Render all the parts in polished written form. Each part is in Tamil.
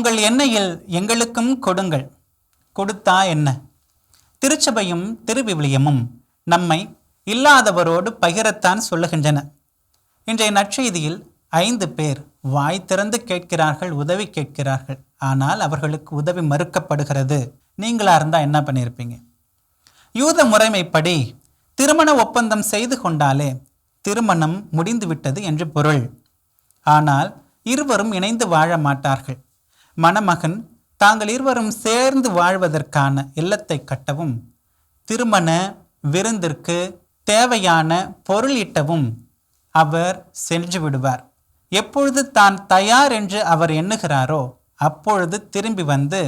உங்கள் எண்ணெயில் எங்களுக்கும் கொடுங்கள். கொடுத்தா என்ன? திருச்சபையும் திருவிவிலியமும் நம்மை இல்லாதவரோடு பகிரத்தான் சொல்லுகின்றன. இன்றைய நற்செய்தியில் 5 பேர் வாய் திறந்து கேட்கிறார்கள், உதவி கேட்கிறார்கள். ஆனால் அவர்களுக்கு உதவி மறுக்கப்படுகிறது. நீங்களா இருந்தால் என்ன பண்ணியிருப்பீங்க? யூத முறைமைப்படி திருமண ஒப்பந்தம் செய்து கொண்டாலே திருமணம் முடிந்துவிட்டது என்று பொருள். ஆனால் இருவரும் இணைந்து வாழ மாட்டார்கள். மணமகன் தாங்கள் இருவரும் சேர்ந்து வாழ்வதற்கான இல்லத்தை கட்டவும் திருமண விருந்திற்கு தேவையான பொருள் ஈட்டவும் அவர் சென்று விடுவார். எப்பொழுது தான் தயார் என்று அவர் எண்ணுகிறாரோ அப்பொழுது திரும்பி வந்து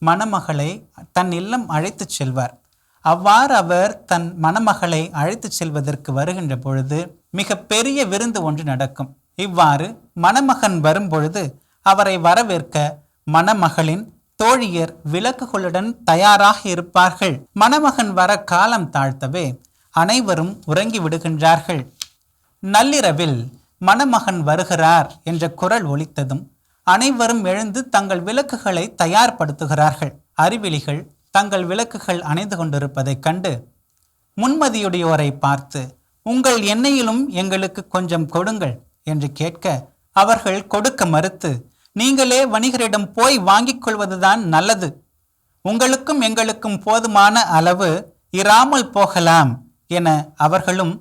மணமகளை தன் இல்லம் அழைத்து செல்வார். அவ்வாறு அவர் தன் மணமகளை அழைத்து செல்வதற்கு வருகின்ற பொழுது மிக பெரிய விருந்து ஒன்று நடக்கும். இவ்வாறு மணமகன் வரும்பொழுது அவரை வரவேற்க மணமகளின் தோழியர் விளக்குகளுடன் தயாராக இருப்பார்கள். மணமகன் வர காலம் தாழ்த்தவே அனைவரும் உறங்கி விடுகின்றார்கள். நள்ளிரவில் மணமகன் வருகிறார் என்ற குரல் ஒலித்ததும் அனைவரும் எழுந்து தங்கள் விளக்குகளை தயார்படுத்துகிறார்கள். அறிவிலிகள் தங்கள் விளக்குகள் அணைந்து கொண்டிருப்பதைக் கண்டு முன்மதியுடையோரை பார்த்து, உங்கள் எண்ணெயிலும் எங்களுக்கு கொஞ்சம் கொடுங்கள் என்று கேட்க அவர்கள் கொடுக்க மறுத்து, நீங்களே வணிகரிடம் போய் வாங்கிக் கொள்வதுதான் நல்லது. உங்களுக்கும் எங்களுக்கும் போதுமான அளவு இராமல் போகலாம் என அவர்களும்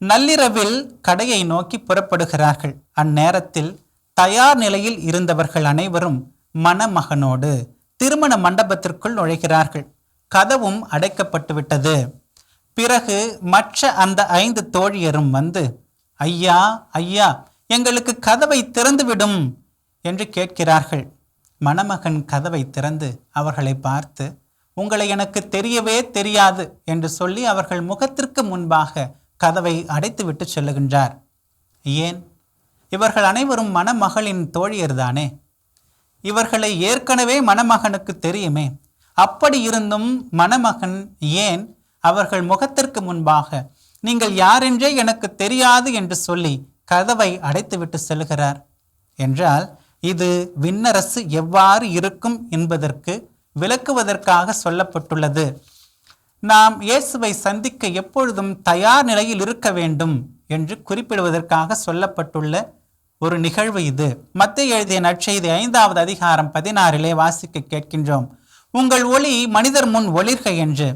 நள்ளிரவில் கடையை நோக்கி புறப்படுகிறார்கள். அந்நேரத்தில் தயார் நிலையில் இருந்தவர்கள் அனைவரும் மணமகனோடு திருமண மண்டபத்திற்குள் நுழைகிறார்கள். கதவும் அடைக்கப்பட்டு விட்டது. பிறகு மற்ற அந்த 5 தோழியரும் வந்து, ஐயா ஐயா, எங்களுக்கு கதவை திறந்துவிடும் என்று கேட்கிறார்கள். மணமகன் கதவை திறந்து அவர்களை பார்த்து, உங்களை எனக்கு தெரியவே தெரியாது என்று சொல்லி அவர்கள் முகத்திற்கு முன்பாக கதவை அடைத்துவிட்டு சொல்லுகின்றார். ஏன்? இவர்கள் அனைவரும் மணமகளின் தோழியர்தானே. இவர்களை ஏற்கனவே மணமகனுக்கு தெரியுமே. அப்படி இருந்தும் மணமகன் ஏன் அவர்கள் முகத்திற்கு முன்பாக நீங்கள் யாரென்றே எனக்கு தெரியாது என்று சொல்லி கதவை அடைத்துவிட்டு செல்கிறார் என்றால் இது விண்ணரசு எவ்வாறு இருக்கும் என்பதற்கு விளக்குவதற்காக சொல்லப்பட்டுள்ளது. நாம் இயேசுவை சந்திக்க எப்பொழுதும் தயார் நிலையில் இருக்க வேண்டும் என்று குறிப்பிடுவதற்காக சொல்லப்பட்டுள்ள ஒரு நிகழ்வு இது. மத்தேயு எழுதிய நற்செய்தி 5வது அதிகாரம் 16 வாசிக்க கேட்கின்றோம். உங்கள் ஒளி மனிதர் முன் ஒளிர்க என்று.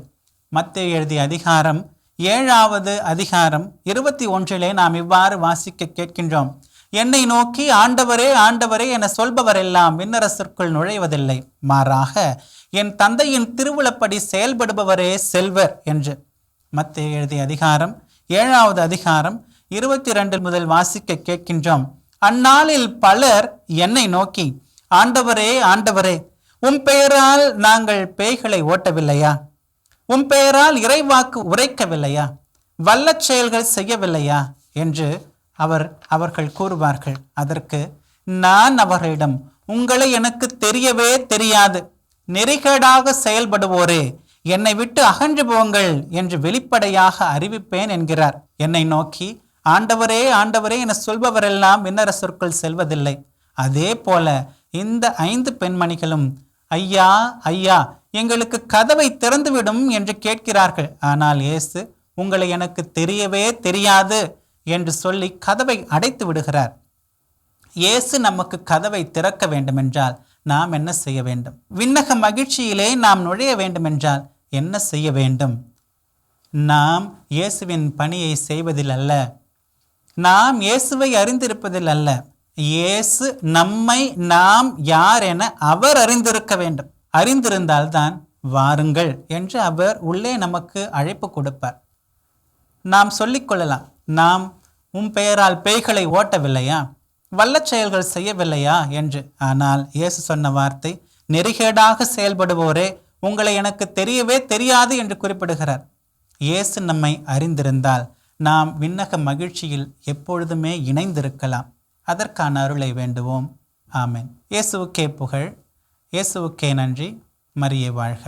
மத்தேயு எழுதிய அதிகாரம் 7வது அதிகாரம் 21 நாம் இவ்வாறு வாசிக்க கேட்கின்றோம். என்னை நோக்கி ஆண்டவரே ஆண்டவரே என சொல்பவரெல்லாம் விண்ணரசிற்குள் நுழைவதில்லை, மாறாக என் தந்தையின் திருவுளப்படி செயல்படுபவரே செல்வர் என்று. மத்தேயு எழுதிய அதிகாரம் 7வது அதிகாரம் 22 முதல் வாசிக்க கேட்கின்றோம். அந்நாளில் பலர் என்னை நோக்கி, ஆண்டவரே ஆண்டவரே, உம் பெயரால் நாங்கள் பேய்களை ஓட்டவில்லையா? உம் பெயரால் இறைவாக்கு உரைக்கவில்லையா? வல்ல செயல்கள் செய்யவில்லையா என்று அவர்கள் கூறுவார்கள். அதற்கு நான் அவர்களிடம், உங்களை எனக்கு தெரியவே தெரியாது, நெறிகேடாக செயல்படுவோரே, என்னை விட்டு அகன்று போங்கள் என்று வெளிப்படையாக அறிவிப்பேன் என்கிறார். என்னை நோக்கி ஆண்டவரே ஆண்டவரே என சொல்பவரெல்லாம் விண்ணரசிற்குள் செல்வதில்லை. அதே போல இந்த 5 பெண்மணிகளும் ஐயா ஐயா, எங்களுக்கு கதவை திறந்துவிடும் என்று கேட்கிறார்கள். ஆனால் இயேசு உங்களை எனக்கு தெரியவே தெரியாது என்று சொல்லி கதவை அடைத்து விடுகிறார். இயேசு நமக்கு கதவை திறக்க வேண்டுமென்றால் நாம் என்ன செய்ய வேண்டும்? விண்ணக மகிழ்ச்சியிலே நாம் நுழைய வேண்டுமென்றால் என்ன செய்ய வேண்டும்? நாம் இயேசுவின் பணியை செய்வதில் அல்ல, நாம் இயேசுவை அறிந்திருப்பதில் அல்ல, இயேசு நம்மை நாம் யார் என அவர் அறிந்திருக்க வேண்டும். அறிந்திருந்தால்தான் வாருங்கள் என்று அவர் உள்ளே நமக்கு அழைப்பு கொடுப்பார். நாம் சொல்லிக்கொள்ளலாம், நாம் உம் பெயரால் பேய்களை ஓட்டவில்லையா, வல்ல செயல்கள் செய்யவில்லையா என்று. ஆனால் இயேசு சொன்ன வார்த்தை, நெறிகேடாக செயல்படுவோரே, உங்களை எனக்கு தெரியவே தெரியாது என்று குறிப்பிடுகிறார். இயேசு நம்மை அறிந்திருந்தால் நாம் விண்ணக மகிழ்ச்சியில் எப்பொழுதுமே இணைந்திருக்கலாம். அதற்கான அருளை வேண்டுவோம். ஆமென். இயேசுவுக்கே புகழ், இயேசுவுக்கே நன்றி. மரியே வாழ்க.